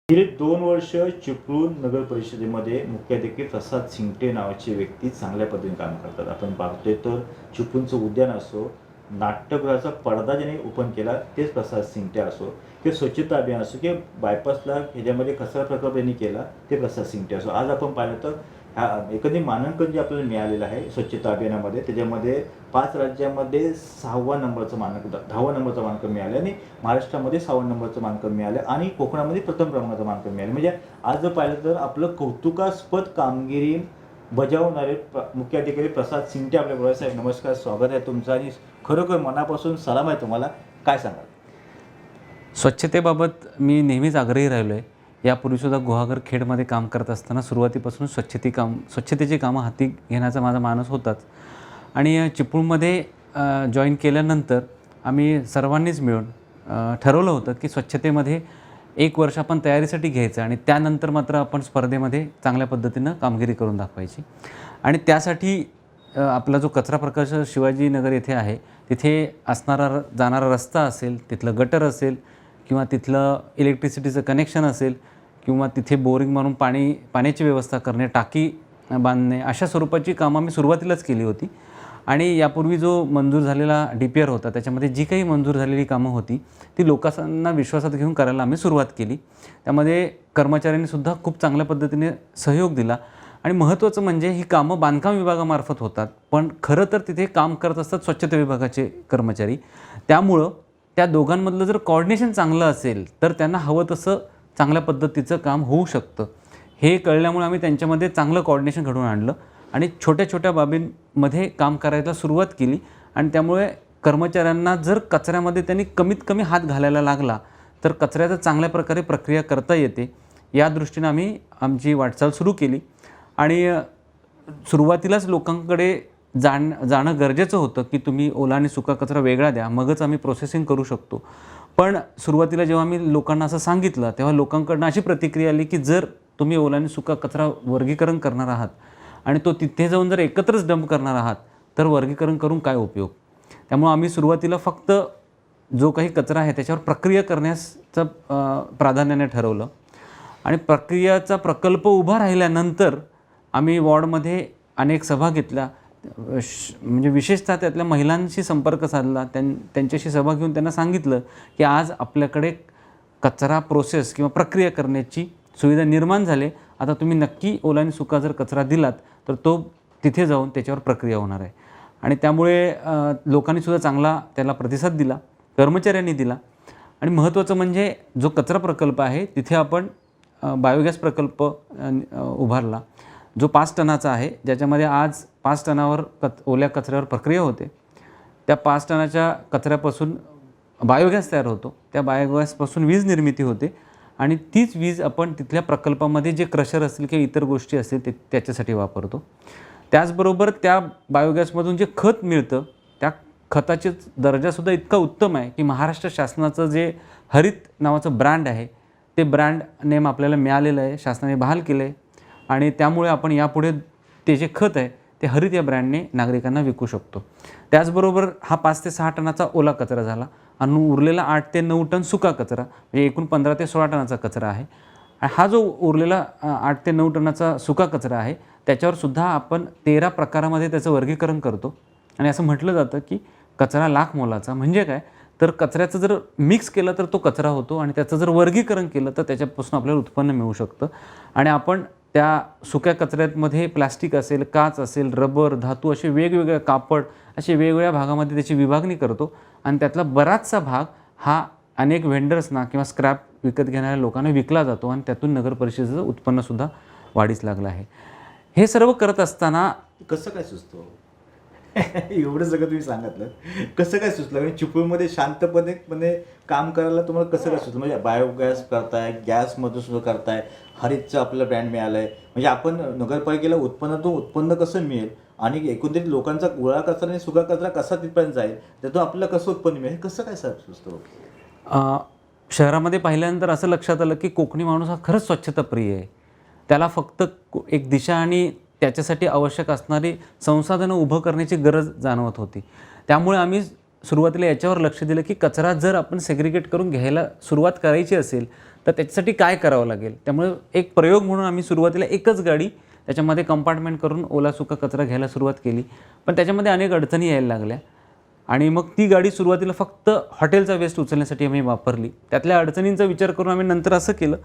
गेली 2 वर्ष चिपळूण नगर परिषदेमध्ये मुख्याधिकारी प्रसाद शिंगटे नावाचे व्यक्ती चांगल्या पद्धतीने काम करतात. आपण पाहतोय तर चिपळूणचं उद्यान असो, नाट्यगृहाचा पडदा ज्याने ओपन केला तेच प्रसाद शिंगटे असो, किंवा स्वच्छता अभियान असो, किंवा बायपासला ह्याच्यामध्ये कचरा प्रकल्प यांनी केला ते प्रसाद शिंगटे असो. आज आपण पाहिलं तर एकंदरीत मानांकन जे आपल्याला मिळालेलं आहे स्वच्छता अभियानामध्ये, त्याच्यामध्ये 5 राज्यामध्ये 6वा नंबरचं मानांकन, 10वा नंबरचं मानांकन मिळालं आणि महाराष्ट्रामध्ये 6वा नंबरचं मानांकन मिळालं आणि कोकणामध्ये प्रथम क्रमांकाचं मानांकन मिळालं. म्हणजे आज जर पाहिलं तर आपलं कौतुकास्पद कामगिरी बजावणारे मुख्याधिकारी प्रसाद शिंगटे आपल्याबरोबर. साहेब नमस्कार, स्वागत आहे तुमचं आणि खरोखर मनापासून सलाम आहे तुम्हाला. काय सांगाल? स्वच्छतेबाबत मी नेहमीच आग्रही राहिलो आहे. यापूर्वीसुद्धा गुहागर खेडमध्ये काम करत असताना सुरुवातीपासून स्वच्छतेची कामं हाती घेण्याचा माझा मानस होताच. आणि चिपळूणमध्ये जॉईन केल्यानंतर आम्ही सर्वांनीच मिळून ठरवलं होतं की स्वच्छतेमध्ये 1 वर्ष आपण तयारीसाठी घ्यायचं आणि त्यानंतर मात्र आपण स्पर्धेमध्ये चांगल्या पद्धतीनं कामगिरी करून दाखवायची. आणि त्यासाठी आपला जो कचरा प्रकल्प शिवाजीनगर येथे आहे, तिथे असणारा जाणारा रस्ता असेल, तिथलं गटर असेल, किंवा तिथलं इलेक्ट्रिसिटीचं कनेक्शन असेल, किंवा तिथे बोरिंग मारून पाण्याची व्यवस्था करणे, टाकी बांधणे, अशा स्वरूपाची कामं आम्ही सुरुवातीलाच केली होती. आणि यापूर्वी जो मंजूर झालेला DPR होता, त्याच्यामध्ये जी काही मंजूर झालेली कामं होती ती लोकांना विश्वासात घेऊन करायला आम्ही सुरुवात केली. त्यामध्ये कर्मचाऱ्यांनीसुद्धा खूप चांगल्या पद्धतीने सहयोग दिला. आणि महत्त्वाचं म्हणजे ही कामं बांधकाम विभागामार्फत होतात, पण खरं तर तिथे काम करत असतात स्वच्छता विभागाचे कर्मचारी. त्यामुळं त्या दोघांमधलं जर कोऑर्डिनेशन चांगलं असेल तर त्यांना हवं तसं चांगल्या पद्धतीचं काम होऊ शकतं. हे कळल्यामुळे आम्ही त्यांच्यामध्ये चांगलं कोऑर्डिनेशन घडवून आणलं आणि छोट्या छोट्या बाबींमध्ये काम करायला सुरुवात केली. आणि त्यामुळे कर्मचाऱ्यांना जर कचऱ्यामध्ये त्यांनी कमीत कमी हात घालायला लागला तर कचऱ्याचं चांगल्या प्रकारे प्रक्रिया करता येते. या दृष्टीनं आम्ही आमची वाटचाल सुरू केली. आणि सुरुवातीलाच लोकांकडे जाणं गरजेचं होतं की तुम्ही ओला आणि सुका कचरा वेगळा द्या, मगच आम्ही प्रोसेसिंग करू शकतो. पण सुरुवातीला जेव्हा मी लोकांना असं सांगितलं तेव्हा लोकांकडून अशी प्रतिक्रिया आली की जर तुम्ही ओला आणि सुका कचरा वर्गीकरण करणार आहात आणि तो तिथे जाऊन जर एकत्रच डंप करणार आहात तर वर्गीकरण करून काय उपयोग. त्यामुळे आम्ही सुरुवातीला फक्त जो काही कचरा आहे त्याच्यावर प्रक्रिया करण्याचं प्राधान्याने ठरवलं. आणि प्रक्रियाचा प्रकल्प उभा राहिल्यानंतर आम्ही वॉर्डमध्ये अनेक सभा घेतल्या, म्हणजे विशेषतः त्यातल्या महिलांशी संपर्क साधला, त्यांच्याशी सभा घेऊन त्यांना सांगितलं की आज आपल्याकडे कचरा प्रोसेस किंवा प्रक्रिया करण्याची सुविधा निर्माण झाली. आता तुम्ही नक्की ओला आणि सुका जर कचरा दिलात तर तो तिथे जाऊन त्याच्यावर प्रक्रिया होणार आहे. आणि त्यामुळे लोकांनीसुद्धा चांगला त्याला प्रतिसाद दिला, कर्मचाऱ्यांनी दिला. आणि महत्त्वाचं म्हणजे जो कचरा प्रकल्प आहे तिथे आपण बायोगॅस प्रकल्प उभारला, जो 5 टनाचा आहे, ज्याच्यामध्ये आज 5 टनावर ओल्या कचऱ्यावर प्रक्रिया होते. त्या 5 टनाच्या कचऱ्यापासून बायोगॅस तयार होतो, त्या बायोगॅसपासून वीज निर्मिती होते आणि तीच वीज आपण तिथल्या प्रकल्पामध्ये जे क्रशर असतील किंवा इतर गोष्टी असतील त्याच्यासाठी वापरतो. त्याचबरोबर त्या बायोगॅसमधून जे खत मिळतं त्या खताचे दर्जासुद्धा इतका उत्तम आहे की महाराष्ट्र शासनाचं जे हरित नावाचं ब्रँड आहे ते ब्रँड नेम आपल्याला मिळालेलं आहे, शासनाने बहाल केलं आहे. आणि त्यामुळे आपण यापुढे ते जे खत आहे ते हरित या ब्रँडने नागरिकांना विकू शकतो. त्याचबरोबर हा 5 ते 6 टनाचा ओला कचरा झाला आणि उरलेला 8 ते 9 टन सुका कचरा, म्हणजे एकूण 15 ते 16 टनाचा कचरा आहे. हा जो उरलेला 8 ते 9 टनाचा सुका कचरा आहे त्याच्यावरसुद्धा आपण 13 प्रकारामध्ये त्याचं वर्गीकरण करतो. आणि असं म्हटलं जातं की कचरा लाख मोलाचा. म्हणजे काय तर कचऱ्याचं जर मिक्स केलं तर तो कचरा होतो आणि त्याचं जर वर्गीकरण केलं तर त्याच्यापासून आपल्याला उत्पन्न मिळू शकतं. आणि आपण त्या सुक्या कचऱ्यामध्ये प्लास्टिक असेल, काच असेल, रबर, धातू, असे वेगवेगळे कापड, असे वेगवेगळ्या भागामध्ये त्याची विभागणी करतो. आणि त्यातला बराचसा भाग हा अनेक व्हेंडर्सना किंवा स्क्रॅप विकत घेणाऱ्या लोकांना विकला जातो आणि त्यातून नगर परिषदेचं उत्पन्नसुद्धा वाढीस लागलं आहे. हे सर्व करत असताना कसं काय सुचतं? एवढं सगळं तुम्ही सांगितलं, कसं काय सुचलं? म्हणजे चिपळूणमध्ये शांतपणे काम करायला तुम्हाला कसं काय सुचलं? म्हणजे बायोगॅस करताय, गॅसमधून सुद्धा करताय, हरितचं आपलं ब्रँड मिळालं आहे, म्हणजे आपण नगरपालिकेला उत्पन्न कसं मिळेल आणि एकंदरीत लोकांचा गोळा कचरा आणि सुका कचरा कसा तिथपर्यंत जाईल, त्यातून आपल्याला कसं उत्पन्न मिळेल, कसं काय सुचतं? शहरामध्ये पाहिल्यानंतर असं लक्षात आलं की कोकणी माणूस हा खरंच स्वच्छताप्रिय आहे. त्याला फक्त एक दिशा आणि त्याच्यासाठी आवश्यक असणारी संसाधनं उभं करण्याची गरज जाणवत होती. त्यामुळे आम्ही सुरुवातीला याच्यावर लक्ष दिलं की कचरा जर आपण सेग्रिगेट करून घ्यायला सुरुवात करायची असेल तर त्याच्यासाठी काय करावं लागेल. त्यामुळे एक प्रयोग म्हणून आम्ही सुरुवातीला एकच गाडी त्याच्यामध्ये कंपार्टमेंट करून ओला सुका कचरा घ्यायला सुरुवात केली. पण त्याच्यामध्ये अनेक अडचणी यायला लागल्या आणि मग ती गाडी सुरुवातीला फक्त हॉटेलचा वेस्ट उचलण्यासाठी आम्ही वापरली. त्यातल्या अडचणींचा विचार करून आम्ही नंतर असं केलं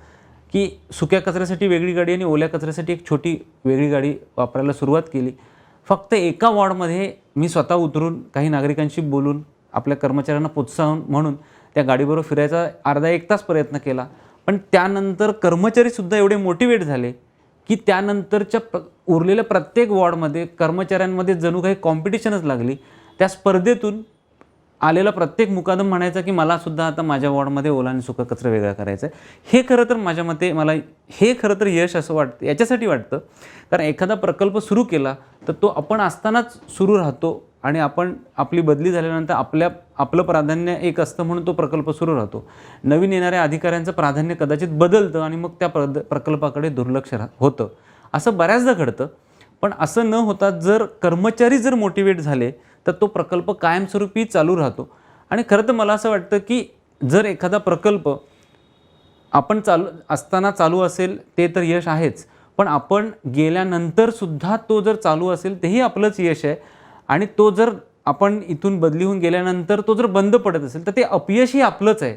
की सुक्या कचऱ्यासाठी वेगळी गाडी आणि ओल्या कचऱ्यासाठी एक छोटी वेगळी गाडी वापरायला सुरुवात केली. फक्त एका वॉर्डमध्ये मी स्वतः उतरून काही नागरिकांशी बोलून आपल्या कर्मचाऱ्यांना प्रोत्साहन म्हणून त्या गाडीबरोबर फिरायचा अर्धा एक तास प्रयत्न केला. पण त्यानंतर कर्मचारीसुद्धा एवढे मोटिवेट झाले की त्यानंतरच्या उरलेल्या प्रत्येक वॉर्डमध्ये कर्मचाऱ्यांमध्ये जणू काही कॉम्पिटिशनच लागली. त्या स्पर्धेतून आलेला प्रत्येक मुकादम म्हणायचा की मलासुद्धा आता माझ्या वॉर्डमध्ये ओला आणि सुका कचरा वेगळा करायचा आहे. हे खरं तर माझ्या मते मला हे खरं तर यश असं वाटतं, याच्यासाठी वाटतं कारण एखादा प्रकल्प सुरू केला तर तो आपण असतानाच सुरू राहतो आणि आपण आपली बदली झाल्यानंतर आपलं प्राधान्य एक असतं म्हणून तो प्रकल्प सुरू राहतो. नवीन येणाऱ्या अधिकाऱ्यांचं प्राधान्य कदाचित बदलतं आणि मग त्या प्रकल्पाकडे दुर्लक्ष होतं. असं बऱ्याचदा घडतं. पण असं न होता जर कर्मचारी जर मोटिवेट झाले तर तो प्रकल्प कायमस्वरूपी चालू राहतो. आणि खरं तर मला असं वाटतं की जर एखादा प्रकल्प आपण असताना चालू असेल ते तर यश आहेच, पण आपण गेल्यानंतरसुद्धा तो जर चालू असेल तेही आपलंच यश आहे. आणि तो जर आपण इथून बदली होऊन गेल्यानंतर तो जर बंद पडत असेल तर ते अपयशही आपलंच आहे.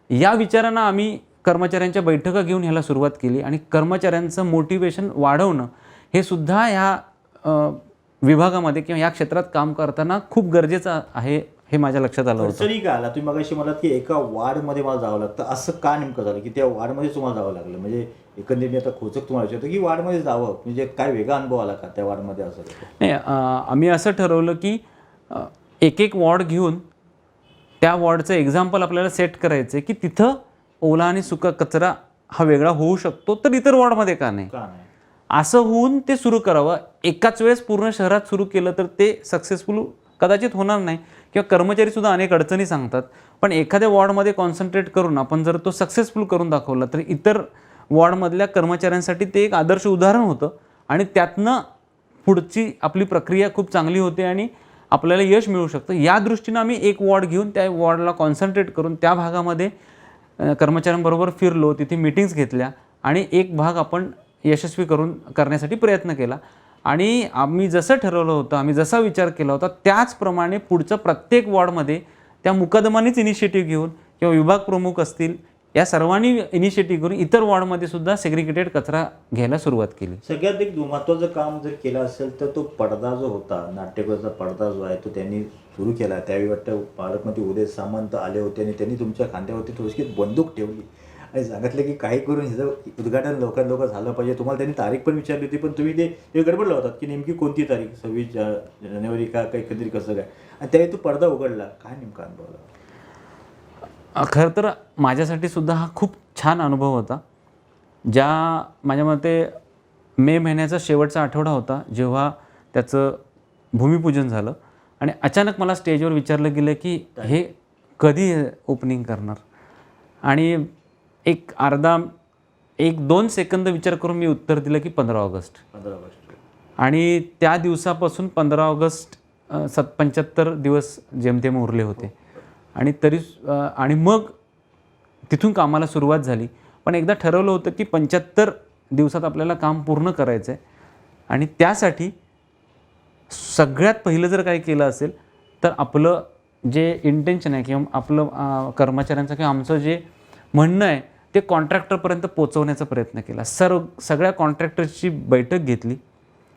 या विचारानं आम्ही कर्मचाऱ्यांच्या बैठका घेऊन ह्याला सुरुवात केली आणि कर्मचाऱ्यांचं मोटिवेशन वाढवणं हे सुद्धा ह्या विभागामध्ये किंवा या क्षेत्रात काम करताना खूप गरजेचं आहे हे माझ्या लक्षात आलं होतं. अडचणी काय आला तुम्ही मगाशी म्हणालात की एका वार्डमध्ये मला जावं लागतं, असं का नेमकं झालं की त्या वार्डमध्ये तुम्हाला जावं लागलं? म्हणजे एकंदरीत आता खोचक तुम्हाला विचारतो की वार्डमध्ये जावं म्हणजे काय वेगळा अनुभव आला का त्या वार्डमध्ये? असं नाही, आम्ही असं ठरवलं की एक वॉर्ड घेऊन त्या वॉर्डचं एक्झाम्पल आपल्याला सेट करायचं आहे की तिथं ओला आणि सुका कचरा हा वेगळा होऊ शकतो तर इतर वॉर्डमध्ये का नाही असं होऊन ते सुरू करावं. एकाच वेळेस पूर्ण शहरात सुरू केलं तर ते सक्सेसफुल कदाचित होणार नाही किंवा कर्मचारीसुद्धा अनेक अडचणी सांगतात. पण एखाद्या वॉर्डमध्ये कॉन्सन्ट्रेट करून आपण जर तो सक्सेसफुल करून दाखवला तर इतर वॉर्डमधल्या कर्मचाऱ्यांसाठी ते एक आदर्श उदाहरण होतं आणि त्यातनं पुढची आपली प्रक्रिया खूप चांगली होते आणि आपल्याला यश मिळू शकतं. या दृष्टीनं आम्ही एक वॉर्ड घेऊन त्या वॉर्डला कॉन्सन्ट्रेट करून त्या भागामध्ये कर्मचाऱ्यांबरोबर फिरलो, तिथे मीटिंग्स घेतल्या आणि एक भाग आपण यशस्वी करण्यासाठी प्रयत्न केला. आणि आम्ही जसं ठरवलं होतं, आम्ही जसा विचार केला होता त्याचप्रमाणे पुढचं प्रत्येक वॉर्डमध्ये त्या मुकादमानेच इनिशिएटिव्ह घेऊन किंवा विभाग प्रमुख असतील या सर्वांनी इनिशिएटिव्ह करून इतर वॉर्डमध्ये सुद्धा सेग्रिगेटेड कचरा घ्यायला सुरुवात केली. सगळ्यात एक महत्त्वाचं काम जर केलं असेल तर तो पडदा जो होता, नाट्यगृहाचा पडदा जो आहे तो त्यांनी सुरू केला. त्यावेळी वाटतं पालकमंत्री उदय सामंत आले होते आणि त्यांनी तुमच्या खांद्यावरती थोडीशी बंदूक ठेवली आणि सांगितलं की काही करून ह्याचं उद्घाटन लवकर झालं पाहिजे. तुम्हाला त्यांनी तारीख पण विचारली होती पण तुम्ही ते गडबड लावतात की नेमकी कोणती तारीख, 26 जानेवारी का काही कधी कसं काय, आणि त्यावेळी तो पडदा उघडला. काय नेमका अनुभव आला? खरं तर माझ्यासाठी सुद्धा हा खूप छान अनुभव होता. माझ्या मते मे महिन्याचा शेवटचा आठवडा होता जेव्हा त्याचं भूमिपूजन झालं आणि अचानक मला स्टेजवर विचारलं गेलं की हे कधी ओपनिंग करणार. आणि एक 1-2 सेकंद विचार करून मी उत्तर दिलं की 15 ऑगस्ट. आणि त्या दिवसापासून 15 ऑगस्ट 75 दिवस जेमतेम उरले होते आणि मग तिथून कामाला सुरुवात झाली. पण एकदा ठरवलं होतं की 75 दिवसात आपल्याला काम पूर्ण करायचं आहे आणि त्यासाठी सगळ्यात पहिलं जर काही केलं असेल तर आपलं जे इंटेन्शन आहे किंवा आपलं कर्मचाऱ्यांचं किंवा आमचं जे म्हणणं आहे ते कॉन्ट्रॅक्टरपर्यंत पोचवण्याचा प्रयत्न केला. सगळ्या कॉन्ट्रॅक्टरची बैठक घेतली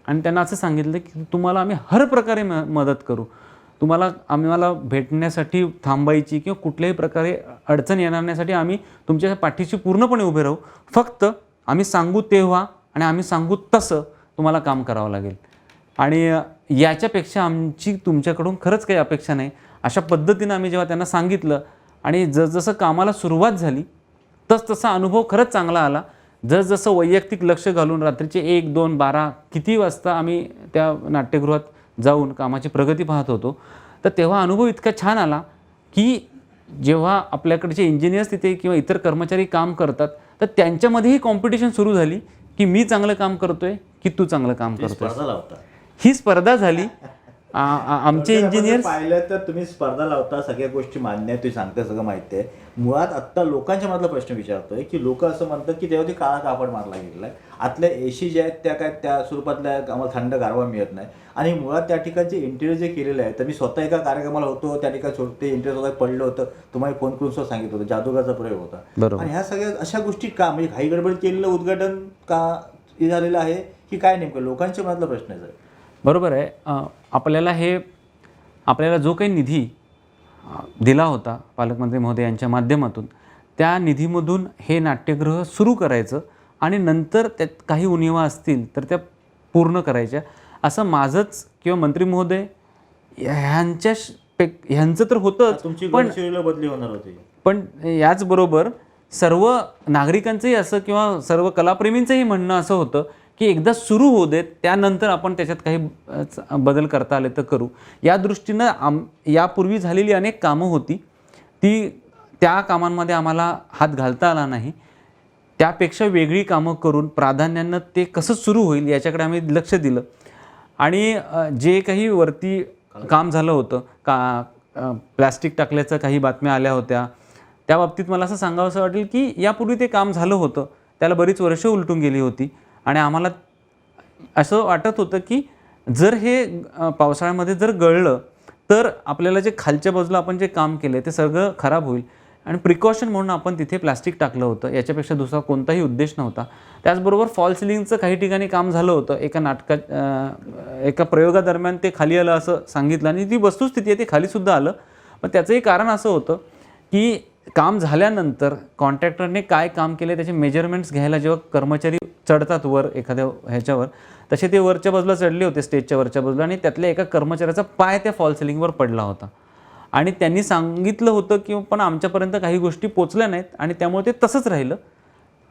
आणि त्यांना असं सांगितलं की तुम्हाला आम्ही हर प्रकारे मदत करू. आम्हाला भेटण्यासाठी थांबायची किंवा कुठल्याही प्रकारे अडचण येणार नाहीसाठी आम्ही तुमच्या पाठीशी पूर्णपणे उभे राहू. फक्त आम्ही सांगू तेव्हा आणि आम्ही सांगू तसं तुम्हाला काम करावं लागेल आणि याच्यापेक्षा आमची तुमच्याकडून खरंच काही अपेक्षा नाही. अशा पद्धतीनं आम्ही जेव्हा त्यांना सांगितलं आणि जसजसं कामाला सुरुवात झाली तसा अनुभव खरंच चांगला आला. जसजसं वैयक्तिक लक्ष घालून रात्रीचे 1, 2, 12 किती वाजता आम्ही त्या नाट्यगृहात जाऊन कामाची प्रगती पाहत होतो तर तेव्हा अनुभव इतका छान आला की जेव्हा आपल्याकडचे इंजिनियर्स तिथे किंवा इतर कर्मचारी काम करतात तर त्यांच्यामध्येही कॉम्पिटिशन सुरू झाली की मी चांगलं काम करतोय की तू चांगलं काम करतोय. ही स्पर्धा झाली. आमचे थोडक्यात आपण जर इंजिनियर्स पाहिलं तर तुम्ही स्पर्धा लावता, सगळ्या गोष्टी मान्य आहे, तुम्ही सांगता, सगळं माहिती आहे. मुळात आत्ता लोकांच्या मधला प्रश्न विचारतोय की लोक असं म्हणतात की तेव्हा काळा कापड मारला गेलेला आहे. आतल्या एसी ज्या आहेत त्या काय त्या स्वरूपातल्या आम्हाला थंड गारवा मिळत नाही. आणि मुळात त्या ठिकाणचे इंटेरियर जे केलेलं आहे, तर मी स्वतः एका कार्यक्रमाला होतो, त्या ठिकाणी ते इंटेरियर स्वतः पडलं होतं, तुम्हाला फोन करून सुद्धा सांगितलं होतं, जादूगाचा प्रयोग होता. बरोबर. आणि ह्या सगळ्या अशा गोष्टी का म्हणजे घाई गडबड केलेलं उद्घाटन का हे झालेलं आहे की काय नेमकं लोकांच्या मनातला प्रश्न आहे. बरोबर आहे. आपल्याला जो काही निधी दिला होता पालकमंत्री महोदय यांच्या माध्यमातून, त्या निधीमधून हे नाट्यगृह सुरू करायचं आणि नंतर त्यात काही उणिवा असतील तर त्या पूर्ण करायच्या, असं माझंच किंवा मंत्री महोदय ह्यांचं तर होतंच. तुमची पण गडचिरोलीला बदली होणार होती. पण याचबरोबर सर्व नागरिकांचंही असं किंवा सर्व कलाप्रेमींचंही म्हणणं असं होतं की एकदा सुरू होऊ देत, त्यानंतर आपण त्याच्यात काही बदल करता आले तर करू. या दृष्टीनं यापूर्वी झालेली अनेक कामं होती, त्या कामांमध्ये आम्हाला हात घालता आला नाही. त्यापेक्षा वेगळी कामं करून प्राधान्यानं ते कसं सुरू होईल याच्याकडे आम्ही लक्ष दिलं. आणि जे काही वरती काम झालं होतं प्लॅस्टिक टाकल्याचं काही बातम्या आल्या होत्या, त्या बाबतीत मला असं सांगावंसं वाटेल की यापूर्वी ते काम झालं होतं, त्याला बरीच वर्ष उलटून गेली होती. आणि आम्हाला असं वाटत होतं की जर हे पावसाळ्यामध्ये जर गळलं तर आपल्याला जे खालच्या बाजूला आपण जे काम केलं आहे ते सगळं खराब होईल. आणि प्रिकॉशन म्हणून आपण तिथे प्लास्टिक टाकलं होतं, याच्यापेक्षा दुसरा कोणताही उद्देश नव्हता. त्याचबरोबर फॉल सिलिंगचं काही ठिकाणी काम झालं होतं. एका प्रयोगादरम्यान ते खाली आलं असं सांगितलं आणि ती वस्तुस्थिती आहे, ते खालीसुद्धा आलं. पण त्याचंही कारण असं होतं की काम झाल्यानंतर कॉन्ट्रॅक्टरने काय काम केलं त्याचे मेजरमेंट्स घ्यायला जेव्हा कर्मचारी चढतात वर एखाद्या ह्याच्यावर, तसे ते वरच्या बाजूला चढले होते, स्टेजच्या वरच्या बाजूला, आणि त्यातल्या एका कर्मचाऱ्याचा पाय त्या फॉल सिलिंगवर पडला होता. आणि त्यांनी सांगितलं होतं की पण आमच्यापर्यंत काही गोष्टी पोचल्या नाहीत आणि त्यामुळे ते तसंच राहिलं.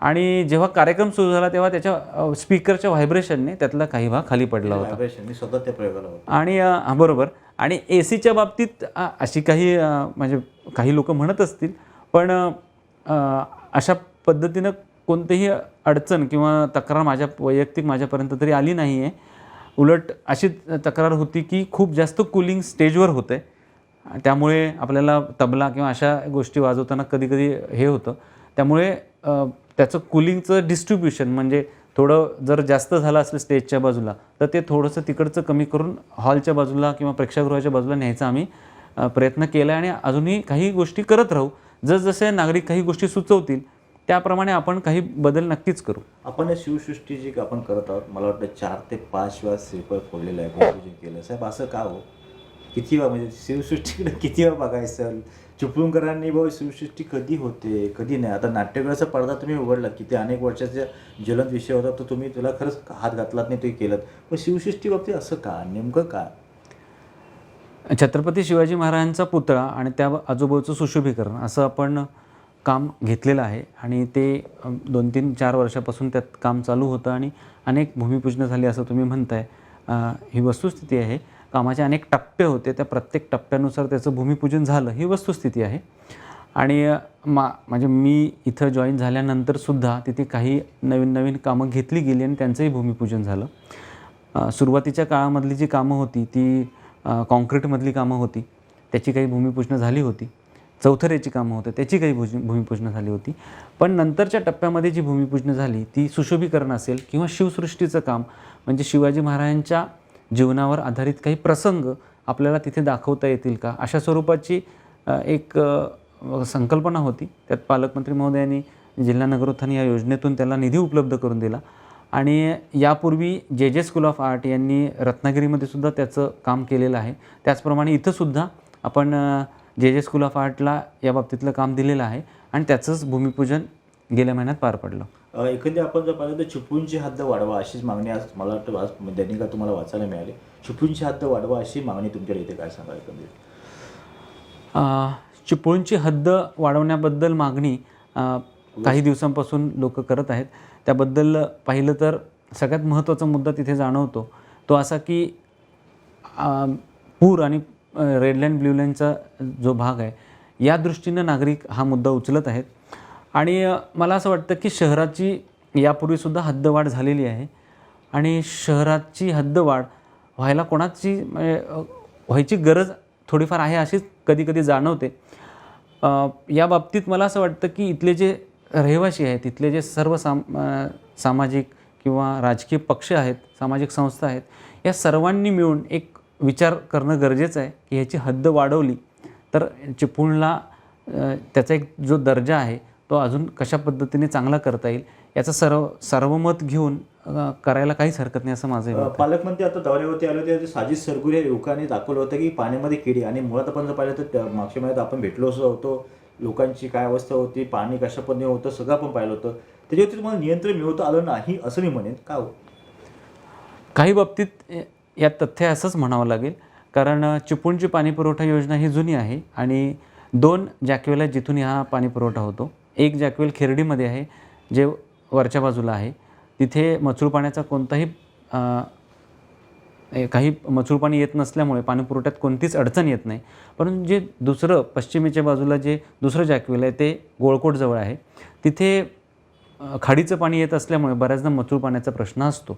आणि जेव्हा कार्यक्रम सुरू झाला तेव्हा त्याच्या स्पीकरच्या व्हायब्रेशनने त्यातला काही भाग खाली पडला होता. मी स्वतः त्या प्रयोगाला होतो. आणि बरोबर. आणि एसीच्या बाबतीत अशी काही म्हणजे काही लोक म्हणत असतील, पण अशा पद्धतीनं कोणतीही अडचण किंवा तक्रार माझ्यापर्यंत तरी आली नाही आहे. उलट अशी तक्रार होती की खूप जास्त कूलिंग स्टेजवर होतं आहे, त्यामुळे आपल्याला तबला किंवा अशा गोष्टी वाजवताना कधीकधी हे होतं. त्यामुळे त्याचं कूलिंगचं डिस्ट्रीब्युशन म्हणजे थोडं जर जास्त झालं असलं स्टेजच्या बाजूला तर ते थोडंसं तिकडचं कमी करून हॉलच्या बाजूला किंवा प्रेक्षागृहाच्या बाजूला न्यायचा आम्ही प्रयत्न केला आहे. आणि अजूनही काही गोष्टी करत राहू. जसजसे नागरिक काही गोष्टी सुचवतील त्याप्रमाणे आपण काही बदल नक्कीच करू. आपण शिवसृष्टी जी आपण करत आहोत, मला वाटतं 4 ते 5 वेळा श्रीफळ फोडलेलं आहे, भूमिपूजन केलं. साहेब असं का हो? किती वेळा म्हणजे शिवसृष्टीकडे किती वेळा बघायचं? चिपळूणकरांनी भाऊ शिवसृष्टी कधी होते कधी नाही. आता नाट्यगृहाचा पडदा तुम्ही उघडलात, किती अनेक वर्षाचा ज्वलंत विषय होता, तो तुला खरंच हात घातलात नाही, तुम्ही केलं. पण शिवसृष्टी बाबतीत असं का, नेमकं का? छत्रपती शिवाजी महाराजांचा पुतळा आणि त्या आजूबाजूचं सुशोभीकरण असं आपण काम घेतलेलं आहे. आणि ते 2-3-4 वर्षापासून त्यात काम चालू होतं आणि अनेक भूमिपूजनं झाली असं तुम्ही म्हणताय. ही वस्तुस्थिती आहे. कामाचे अनेक टप्पे होते, त्या प्रत्येक टप्प्यानुसार त्याचं भूमिपूजन झालं, ही वस्तुस्थिती आहे. आणि म्हणजे मी इथं जॉईन झाल्यानंतरसुद्धा तिथे काही नवीन कामं घेतली गेली आणि त्यांचंही भूमिपूजन झालं. सुरुवातीच्या काळामधली जी कामं होती ती कॉन्क्रीटमधली कामं होती, त्याची काही भूमिपूजनं झाली होती. चौथऱ्याची कामं होतं त्याची काही भूमिपूजनं झाली होती. पण नंतरच्या टप्प्यामध्ये जी भूमिपूजनं झाली ती सुशोभीकरण असेल किंवा शिवसृष्टीचं काम, म्हणजे शिवाजी महाराजांच्या जीवनावर आधारित काही प्रसंग आपल्याला तिथे दाखवता येतील का, अशा स्वरूपाची एक संकल्पना होती. त्यात पालकमंत्री महोदयांनी जिल्हा नगरोत्थान या योजनेतून त्याला निधी उपलब्ध करून दिला. आणि यापूर्वी जे स्कूल ऑफ आर्ट यांनी रत्नागिरीमध्ये सुद्धा त्याचं काम केलेलं आहे. त्याचप्रमाणे इथंसुद्धा आपण जे स्कूल ऑफ आर्टला या बाबतीतलं काम दिलेलं आहे आणि त्याचंच भूमिपूजन गेल्या महिन्यात पार पडलं. एकंदरीत आपण जर पाहिलं तर चिपळूणची हद्द वाढवा अशीच मागणी आज मला वाटतं आज दैनिकात तुम्हाला वाचायला मिळाली. चिपळूणची हद्द वाढवा अशी मागणी तुमच्या इथे काय सांगा एकंदरीत? चिपळूणची हद्द वाढवण्याबद्दल मागणी काही दिवसांपासून लोक करत आहेत. त्याबद्दल पाहिलं तर सगळ्यात महत्त्वाचा मुद्दा तिथे जाणवतो तो असा की पूर आणि रेड लाईन ब्ल्यू लाईनचा जो भाग आहे या दृष्टीनं नागरिक हा मुद्दा उचलत आहेत. आणि मला असं वाटतं की शहराची यापूर्वीसुद्धा हद्दवाढ झालेली आहे आणि शहराची हद्दवाढ व्हायला कोणाची व्हायची गरज थोडीफार आहे अशीच कधी कधी जाणवते. या बाबतीत मला असं वाटतं की इथले जे रहिवासी आहेत, इथले जे सर्व सामाजिक किंवा राजकीय पक्ष आहेत, सामाजिक संस्था आहेत, या सर्वांनी मिळून एक विचार करणं गरजेचं आहे की ह्याची हद्द वाढवली तर चिपळूणला त्याचा एक जो दर्जा आहे तो अजून कशा पद्धतीने चांगला करता येईल याचं सर्वमत घेऊन करायला काहीच हरकत नाही असं माझं मत आहे. पालकमंत्री आता दौऱ्यावरती आले होते. साजिद सरगुरे या युवकांनी दाखवलं होतं की पाण्यामध्ये किडी, आणि मुळात आपण जर पाहिलं तर मागच्या महिन्यात आपण भेटलो होतो, लोकांची काय अवस्था होती, पाणी कशा पद्धतीने होतं सगळं आपण पाहिलं होतं. त्याच्यावरती तुम्हाला नियंत्रण मिळवता आलं नाही असं मी म्हणेन. का हो? काही बाबतीत यात तथ्य असंच म्हणावं लागेल, कारण चिपळूणची पाणीपुरवठा योजना ही जुनी आहे आणि 2 जॅकवेल आहेत जिथून हा पाणीपुरवठा होतो. एक जॅकवेल खेर्डीमध्ये आहे जे वरच्या बाजूला आहे. तिथे मचूळ पाण्याचा कोणताही काही मचूळ पाणी येत नसल्यामुळे पाणीपुरवठ्यात कोणतीच अडचण येत नाही. परंतु जे दुसरं पश्चिमेच्या बाजूला जे दुसरं जॅकवेल आहे ते गोळकोटजवळ आहे. तिथे खाडीचं पाणी येत असल्यामुळे बऱ्याचदा मचूळ पाण्याचा प्रश्न असतो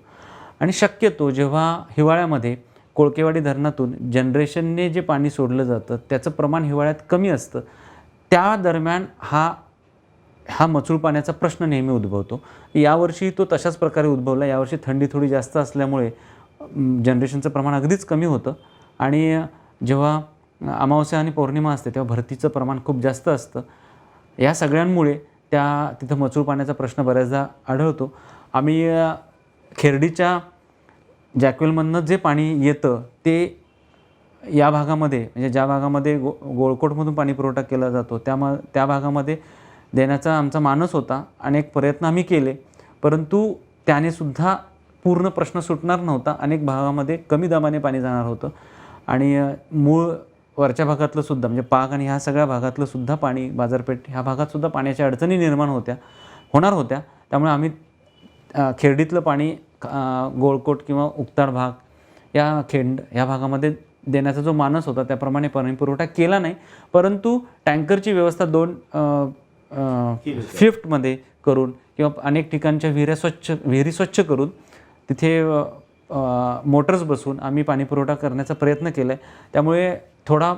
आणि शक्यतो जेव्हा हिवाळ्यामध्ये कोळकेवाडी धरणातून जनरेशनने जे पाणी सोडलं जातं त्याचं प्रमाण हिवाळ्यात कमी असतं. त्या दरम्यान हा मचूळ पाण्याचा प्रश्न नेहमी उद्भवतो. यावर्षी तो तशाच प्रकारे उद्भवला. यावर्षी थंडी थोडी जास्त असल्यामुळे जनरेशनचं प्रमाण अगदीच कमी होतं आणि जेव्हा अमावस्या आणि पौर्णिमा असते तेव्हा भरतीचं प्रमाण खूप जास्त असतं. या सगळ्यांमुळे तिथं मचूळ पाण्याचा प्रश्न बऱ्याचदा आढळतो. आम्ही खेर्डीच्या जॅकवेलमधनं जे पाणी येतं ते या भागामध्ये म्हणजे ज्या भागामध्ये गोळकोटमधून पाणी पुरवठा केला जातो त्या भागामध्ये देण्याचा आमचा मानस होता. अनेक प्रयत्न आम्ही केले परंतु त्यानेसुद्धा पूर्ण प्रश्न सुटणार नव्हता. अनेक भागामध्ये कमी दाबाने पाणी जाणार होतं आणि मूळ वरच्या भागातलं सुद्धा म्हणजे पाग आणि ह्या सगळ्या भागातलं सुद्धा पाणी बाजारपेठ ह्या भागातसुद्धा पाण्याच्या अडचणी निर्माण होणार होत्या. त्यामुळे आम्ही खेर्डीतलं पाणी गोळकोट किंवा उक्ताड भाग या भागामध्ये देण्याचा जो मानस होता त्याप्रमाणे पाणीपुरवठा केला नाही. परंतु टँकरची व्यवस्था 2 शिफ्टमध्ये करून किंवा अनेक ठिकाणच्या विहिरी स्वच्छ करून तिथे मोटर्स बसवून आम्ही पाणीपुरवठा करण्याचा प्रयत्न केला आहे. त्यामुळे थोडा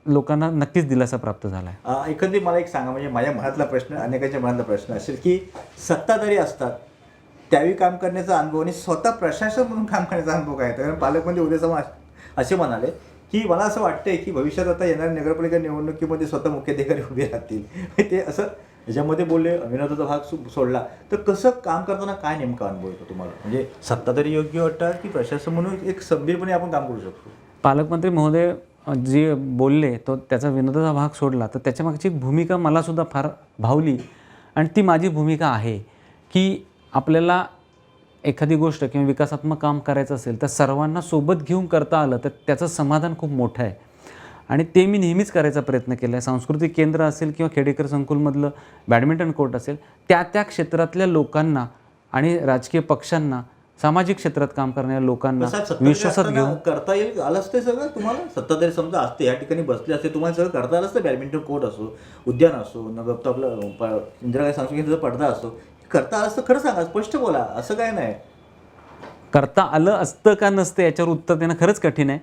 लोकांना नक्कीच दिलासा प्राप्त झाला आहे. एकंदरीत मला एक सांगा, म्हणजे माझ्या मनातला प्रश्न अनेकांच्या मनातला प्रश्न असेल की सत्ताधारी असतात त्यावेळी काम करण्याचा अनुभव आणि स्वतः प्रशासन म्हणून काम करण्याचा अनुभव काय? कारण पालकमंत्री उदय असे म्हणाले की मला असं वाटतंय की भविष्यात आता येणाऱ्या नगरपालिका निवडणुकीमध्ये स्वतः मुख्याधिकारी उभे राहतील. ते असं याच्यामध्ये बोलले, विनोदाचा भाग सोडला तर कसं काम करताना काय नेमका अनुभव येतो तुम्हाला? म्हणजे सत्ताधारी योग्य वाटतात की प्रशासन म्हणून एक खंबीरपणे आपण काम करू शकतो? पालकमंत्री महोदय जे बोलले तो त्याचा विनोदाचा भाग सोडला तर त्याच्यामागची भूमिका मलासुद्धा फार भावली आणि ती माझी भूमिका आहे की आपल्याला एखादी गोष्ट किंवा विकासात्मक काम करायचं असेल तर सर्वांना सोबत घेऊन करता आलं तर त्याचं समाधान खूप मोठं आहे आणि ते मी नेहमीच करायचा प्रयत्न केला आहे. सांस्कृतिक केंद्र असेल किंवा खेडेकर संकुलमधलं बॅडमिंटन कोर्ट असेल त्या क्षेत्रातल्या लोकांना आणि राजकीय पक्षांना सामाजिक क्षेत्रात काम करणाऱ्या लोकांना विश्वासात घेऊन करता येईल आलं असते सगळं. तुम्हाला सत्ताधारी समजा असते या ठिकाणी बसले असते तुम्हाला सगळं करता आलं असतं. बॅडमिंटन कोर्ट असो, उद्यान असो, नगर आपलं इंदिरा गांधी सांस्कृतिक केंद्राचा पडदा असो, करता आलं असतं. खरं सांगा, स्पष्ट बोला, असं काय नाही. करता आलं असतं का नसतं याच्यावर उत्तर देणं खरंच कठीण आहे.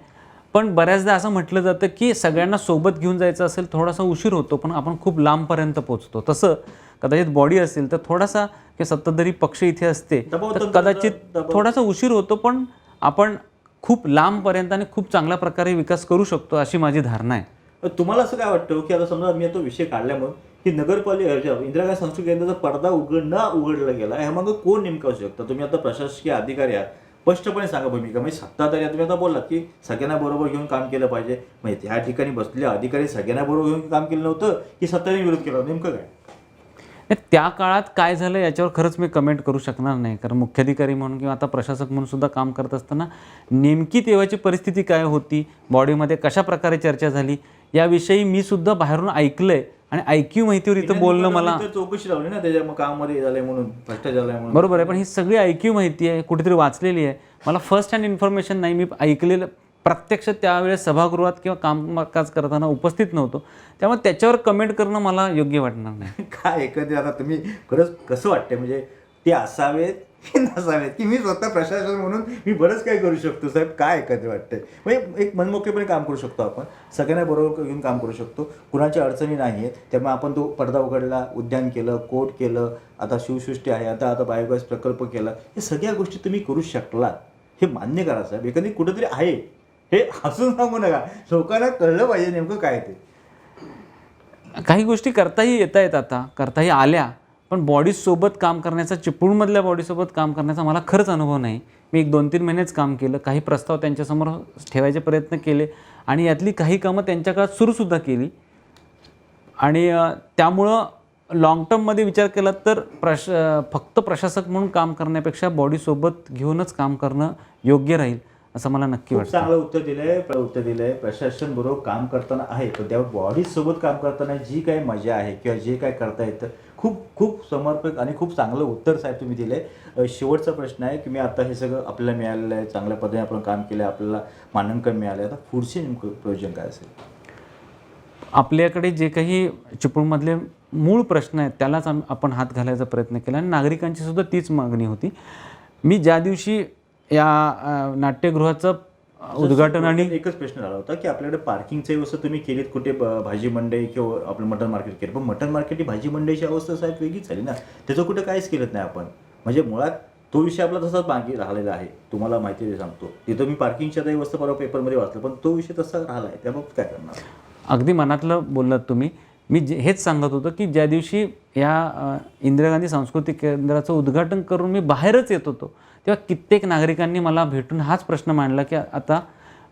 पण बऱ्याचदा असं म्हटलं जातं की सगळ्यांना सोबत घेऊन जायचं असेल थोडासा उशीर होतो पण आपण खूप लांबपर्यंत पोहोचतो. तसं कदाचित बॉडी असेल तर थोडासा की सत्ताधारी पक्ष इथे असते तर कदाचित थोडासा उशीर होतो पण आपण खूप लांबपर्यंत आणि खूप चांगल्या प्रकारे विकास करू शकतो अशी माझी धारणा आहे. तुम्हाला असं काय वाटतं की आता समजा मी तो विषय काढल्यामुळे की नगरपालिका इंदिरा गांधी सांस्कृतिक केंद्राचा पडदा उघडला गेला ह्यामागं कोण नेमकं असू शकतं? तुम्ही आता प्रशासकीय अधिकारी आहात, स्पष्टपणे सांगा भूमिका. म्हणजे सत्ताधारी तुम्ही आता बोललात की सगळ्यांना बरोबर घेऊन काम केलं पाहिजे. म्हणजे त्या ठिकाणी बसलेले अधिकारी सगळ्यांना बरोबर घेऊन काम केलं नव्हतं की सत्ताधारी विरोध केला, नेमकं काय? त्या काळात काय झालं याच्यावर खरंच मी कमेंट करू शकणार नाही, कारण मुख्याधिकारी म्हणून किंवा आता प्रशासक म्हणून सुद्धा काम करत असताना नेमकी तेव्हाची परिस्थिती काय होती, बॉडीमध्ये कशा प्रकारे चर्चा झाली याविषयी मी सुद्धा बाहेरून ऐकलंय आणि ऐकीव माहितीवर इथं बोलणं मला चौकशी लावली ना त्याच्या कामामध्ये झालंय म्हणून, भ्रष्टाचार झालाय म्हणून. बरोबर आहे, पण ही सगळी ऐकीव माहिती आहे, कुठेतरी वाचलेली आहे. मला फर्स्ट हँड इन्फॉर्मेशन नाही, मी ऐकलेलं प्रत्यक्ष त्यावेळेस सभागृहात किंवा कामकाज करताना उपस्थित नव्हतो, त्यामुळे त्याच्यावर कमेंट करणं मला योग्य वाटणार नाही. काय एकंदरीत आता तुम्ही खरंच कसं वाटतंय म्हणजे ते असावेत हे नसावेत, की मी स्वतः प्रशासन म्हणून मी बरंच काही करू शकतो साहेब. काय कधी वाटतंय म्हणजे एक मनमोकळेपणे काम करू शकतो आपण, सगळ्यांना बरोबर घेऊन काम करू शकतो, कुणाच्या अडचणी नाही आहेत. त्यामुळे आपण तो पडदा उघडला, उद्यान केलं, कोर्ट केलं, आता शिवसृष्टी आहे, आता बायोगॅस प्रकल्प केला, हे सगळ्या गोष्टी तुम्ही करू शकलात. हे मान्य करा साहेब. एखादी कुठंतरी आहे, हे हसून सांगू नका, लोकांना कळलं पाहिजे नेमकं काय ते. काही गोष्टी करताही येत आहेत, आता करताही आल्या, पण बॉडीसोबत काम करण्याचा, चिपळूणमधल्या बॉडीसोबत काम करण्याचा मला खरंच अनुभव नाही. मी 1-2-3 महिनेच काम केलं, काही प्रस्ताव त्यांच्यासमोर ठेवायचे प्रयत्न केले आणि यातली काही कामं त्यांच्या काळात सुरूसुद्धा केली. आणि त्यामुळं लाँग टर्ममध्ये विचार केला तर फक्त प्रशासक म्हणून काम करण्यापेक्षा बॉडीसोबत घेऊनच काम करणं योग्य राहील असं मला नक्की खूप वाटतं. चांगलं उत्तर दिलंय. प्रशासन बरोबर काम करताना आहे, पण त्या बॉडीसोबत काम करताना जी काही मजा आहे किंवा जे काय करता येतं, खूप खूप समर्पक आणि खूप चांगलं उत्तर साहेब तुम्ही दिलंय. शेवटचा प्रश्न आहे की मी आता हे सगळं आपल्याला मिळालेलं आहे, चांगल्या पद्धतीने आपण काम केलं आहे, आपल्याला मानांकन मिळालं आहे, आता पुढचे नेमकं प्रयोजन काय असेल? आपल्याकडे जे काही चिपळूणमधले मूळ प्रश्न आहेत त्यालाच आपण हात घालायचा प्रयत्न केला आणि नागरिकांची सुद्धा तीच मागणी होती. मी ज्या दिवशी या नाट्यगृहाचं उद्घाटन आणि एकच प्रश्न झाला होता की आपल्याकडे पार्किंगची व्यवस्था तुम्ही केलीत कुठे, भाजी मंडई किंवा आपलं मटन मार्केट केलं, पण मटन मार्केट ही भाजी मंडईची अवस्था साहेब वेगळीच झाली ना, त्याचं कुठं काहीच केलं नाही आपण. म्हणजे मुळात तो विषय आपला तसाच बाकी राहिलेला आहे, तुम्हाला माहिती आहे सांगतो. तिथं मी पार्किंगच्या व्यवस्था परवा पेपरमध्ये वाचलं, पण तो विषय तसा राहिला आहे, त्याबाबत काय करणार? अगदी मनातलं बोललात तुम्ही. मी हेच सांगत होतो की ज्या दिवशी या इंदिरा गांधी सांस्कृतिक केंद्राचं उद्घाटन करून मी बाहेरच येत होतो, तेव्हा कित्येक नागरिकांनी मला भेटून हाच प्रश्न मांडला की आता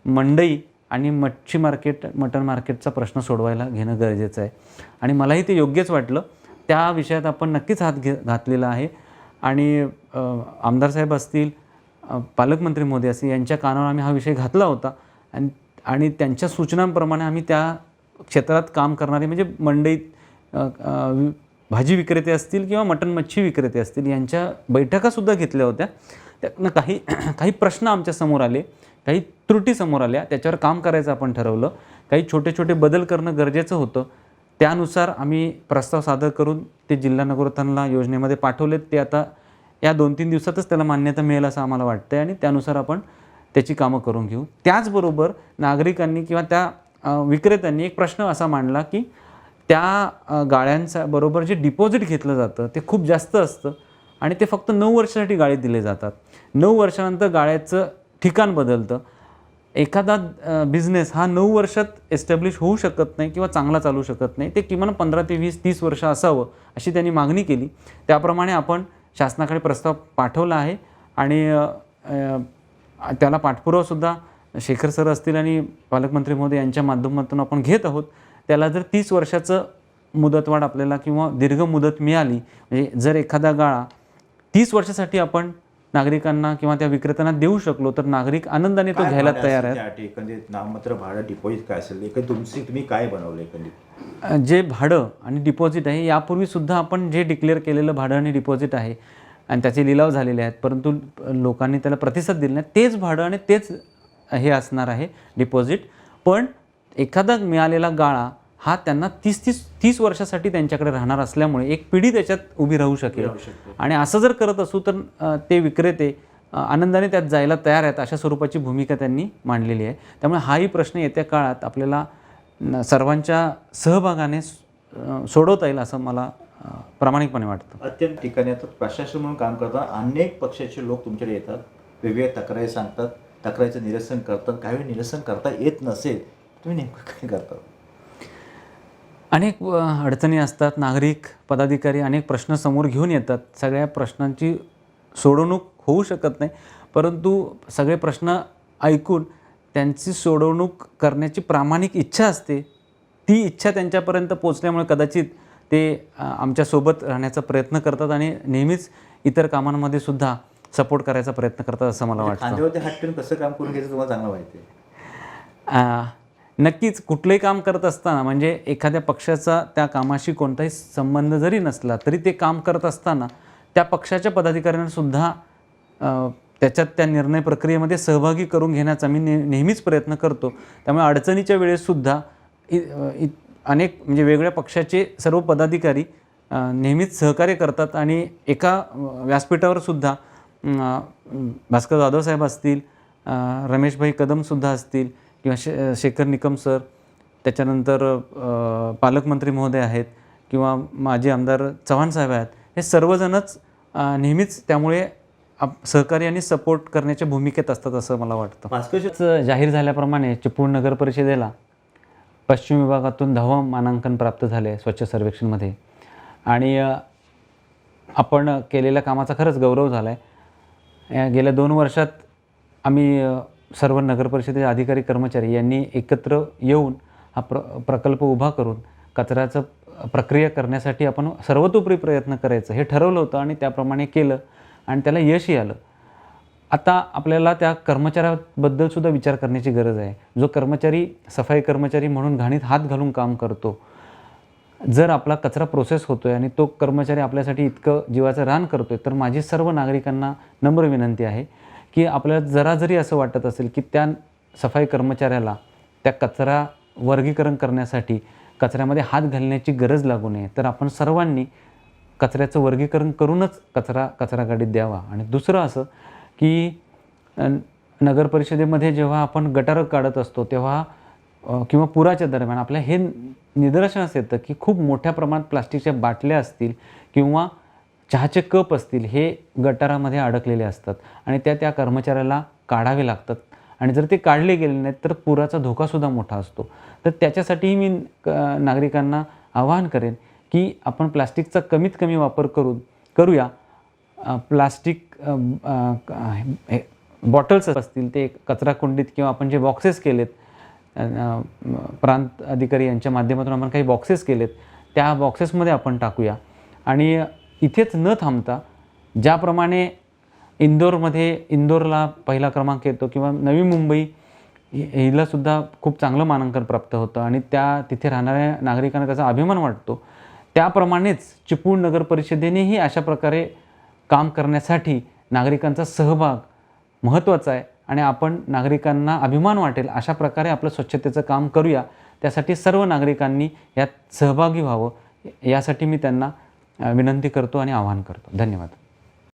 मंडई आणि मच्छी मार्केट, मटण मार्केटचा प्रश्न सोडवायला घेणं गरजेचं आहे. आणि मलाही ते योग्यच वाटलं. त्या विषयात आपण नक्कीच हात घातलेला आहे. आणि आमदार साहेब असतील, पालकमंत्री मोदी असतील, यांच्या कानावर आम्ही हा विषय घातला होता आणि त्यांच्या सूचनांप्रमाणे आम्ही त्या क्षेत्रात काम करणारे, म्हणजे मंडईत भाजी विक्रेते असतील किंवा मटण मच्छी विक्रेते असतील, यांच्या बैठकासुद्धा घेतल्या होत्या. त्यातनं काही प्रश्न आमच्यासमोर आले, काही त्रुटी समोर आल्या, त्याच्यावर काम करायचं आपण ठरवलं. काही छोटे छोटे बदल करणं गरजेचं होतं. त्यानुसार आम्ही प्रस्ताव सादर करून ते जिल्हा नगरोत्थानला योजनेमध्ये पाठवलेत. ते आता या 2-3 दिवसातच त्याला मान्यता मिळेल असं आम्हाला वाटतं आहे आणि त्यानुसार आपण त्याची कामं करून घेऊ. त्याचबरोबर नागरिकांनी किंवा त्या विक्रेत्यांनी एक प्रश्न असा मांडला की त्या गाळ्यांचा बरोबर जे डिपॉझिट घेतलं जातं ते खूप जास्त असतं आणि ते फक्त 9 वर्षासाठी गाळे दिले जातात. 9 वर्षानंतर गाळ्याचं ठिकाण बदलतं. एखादा बिझनेस हा 9 वर्षात एस्टॅब्लिश होऊ शकत नाही किंवा चांगला चालू शकत नाही. ते किमान 15 ते 20-30 वर्ष असावं अशी त्यांनी मागणी केली. त्याप्रमाणे आपण शासनाकडे प्रस्ताव पाठवला आहे आणि त्याला पाठपुरावासुद्धा शेखर सर असतील आणि पालकमंत्री महोदय यांच्या माध्यमातून आपण घेत आहोत. त्याला जर 30 वर्षाचं मुदतवाढ आपल्याला किंवा दीर्घ मुदत मिळाली, म्हणजे जर एखादा गाळा 30 वर्षासाठी आपण नागरिकांना किंवा त्या विक्रेत्यांना देऊ शकलो तर नागरिक आनंदाने तो घ्यायला तयार आहेत. एकंदरीत नाममात्र भाडं डिपॉझिट काय असेल, एकंदरीत तुम्ही काय बनवलं एकंदरीत? जे भाडं आणि डिपॉझिट आहे, यापूर्वीसुद्धा आपण जे डिक्लेअर केलेलं भाडं आणि डिपॉझिट आहे आणि त्याचे लिलाव झालेले आहेत, परंतु लोकांनी त्याला प्रतिसाद दिला नाही, तेच भाडं आणि तेच हे असणार आहे डिपॉझिट. पण एखादा मिळालेला गाळा हा त्यांना 30 वर्षासाठी त्यांच्याकडे राहणार असल्यामुळे एक पिढी त्याच्यात उभी राहू शकेल. आणि असं जर करत असू तर ते विक्रेते आनंदाने त्यात जायला तयार आहेत, अशा स्वरूपाची भूमिका त्यांनी मांडलेली आहे. त्यामुळे हाही प्रश्न येत्या काळात आपल्याला सर्वांच्या सहभागाने सोडवता येईल असं मला प्रामाणिकपणे वाटतं. अत्यंत ठिकाणी आता प्रशासन म्हणून काम करताना अनेक पक्षाचे लोक तुमच्याकडे येतात, वेगवेगळ्या तक्रारी सांगतात, तक्रारीचं निरसन करतात. काही वेळी निरसन करता येत नसेल, तुम्ही नेमकं काय करता? अनेक अडचणी असतात. नागरिक, पदाधिकारी अनेक प्रश्न समोर घेऊन येतात. सगळ्या प्रश्नांची सोडवणूक होऊ शकत नाही, परंतु सगळे प्रश्न ऐकून त्यांची सोडवणूक करण्याची प्रामाणिक इच्छा असते. ती इच्छा त्यांच्यापर्यंत पोचल्यामुळे कदाचित ते आमच्यासोबत राहण्याचा प्रयत्न करतात आणि नेहमीच इतर कामांमध्ये सुद्धा सपोर्ट करायचा प्रयत्न करतात असं मला वाटतं. खांद्यावरती हात ठेवून कसं काम करून घ्यायचं तुम्हाला चांगलं माहिती आहे. नक्कीच कुठलंही काम करत असताना, म्हणजे एखाद्या पक्षाचा त्या कामाशी कोणताही संबंध जरी नसला तरी ते काम करत असताना त्या पक्षाच्या पदाधिकाऱ्यांना सुद्धा त्याच्यात त्या निर्णय प्रक्रियेमध्ये सहभागी करून घेण्याचा मी नेहमीच प्रयत्न करतो. त्यामुळे अडचणीच्या वेळेससुद्धा अनेक म्हणजे वेगळ्या पक्षाचे सर्व पदाधिकारी नेहमीच सहकार्य करतात आणि एका व्यासपीठावर सुद्धा भास्कर जाधव साहेब असतील, रमेशभाई कदमसुद्धा असतील किंवा शेखर निकम सर, त्याच्यानंतर पालकमंत्री महोदय आहेत किंवा माजी आमदार चव्हाण साहेब आहेत, हे सर्वजणच नेहमीच त्यामुळे सहकारी आणि सपोर्ट करण्याच्या भूमिकेत असतात असं मला वाटतं. भास्कर जाहीर झाल्याप्रमाणे चिपळूण नगर परिषदेला पश्चिम विभागातून 10वं मानांकन प्राप्त झाले स्वच्छ सर्वेक्षणमध्ये आणि आपण केलेल्या कामाचा खरंच गौरव झाला आहे. गेल्या 2 वर्षात आम्ही सर्व नगरपरिषदेचे अधिकारी कर्मचारी यांनी एकत्र येऊन हा प्रकल्प उभा करून कचऱ्याचं प्रक्रिया करण्यासाठी आपण सर्वतोपरी प्रयत्न करायचं हे ठरवलं होतं आणि त्याप्रमाणे केलं आणि त्याला यशही आलं. आता आपल्याला त्या कर्मचाऱ्याबद्दलसुद्धा विचार करण्याची गरज आहे. जो कर्मचारी सफाई कर्मचारी म्हणून घाणीत हात घालून काम करतो, जर आपला कचरा प्रोसेस होतो आहे आणि तो कर्मचारी आपल्यासाठी इतकं जीवाचं रान करतो आहे, तर माझी सर्व नागरिकांना नम्र विनंती आहे की आपल्याला जरा जरी असं वाटत असेल की त्या सफाई कर्मचाऱ्याला त्या कचरा वर्गीकरण करण्यासाठी कचऱ्यामध्ये हात घालण्याची गरज लागू नये, तर आपण सर्वांनी कचऱ्याचं वर्गीकरण करूनच कचरा गाडीत द्यावा. आणि दुसरं असं की नगर परिषदेमध्ये जेव्हा आपण गटारं काढत असतो तेव्हा किंवा पुराच्या दरम्यान आपल्या हे निदर्शनास येतं की खूप मोठ्या प्रमाणात प्लास्टिकच्या बाटल्या असतील किंवा चहाचे कप असतील, हे गटारामध्ये अडकलेले असतात आणि त्या कर्मचाऱ्याला काढावे लागतात आणि जर ते काढले गेले नाहीत तर पुराचा धोकासुद्धा मोठा असतो. तर त्याच्यासाठीही मी नागरिकांना आवाहन करेन की आपण प्लास्टिकचा कमीत कमी वापर करूया. प्लास्टिक बॉटल्स असतील ते कचरा कुंडीत किंवा आपण जे बॉक्सेस केलेत, प्रांत अधिकारी यांच्या माध्यमातून आपण काही बॉक्सेस केलेत, त्या बॉक्सेसमध्ये आपण टाकूया. आणि इथेच न थांबता ज्याप्रमाणे इंदोरला पहिला क्रमांक येतो किंवा नवी मुंबई हिलासुद्धा खूप चांगलं मानांकन प्राप्त होतं आणि तिथे राहणाऱ्या नागरिकांना त्याचा अभिमान वाटतो, त्याप्रमाणेच चिपळूण नगर परिषदेनेही अशा प्रकारे काम करण्यासाठी नागरिकांचा सहभाग महत्त्वाचा आहे आणि आपण नागरिकांना अभिमान वाटेल अशा प्रकारे आपलं स्वच्छतेचं काम करूया. त्यासाठी सर्व नागरिकांनी यात सहभागी व्हावं यासाठी मी त्यांना विनंती करतो आणि आवाहन करतो. धन्यवाद.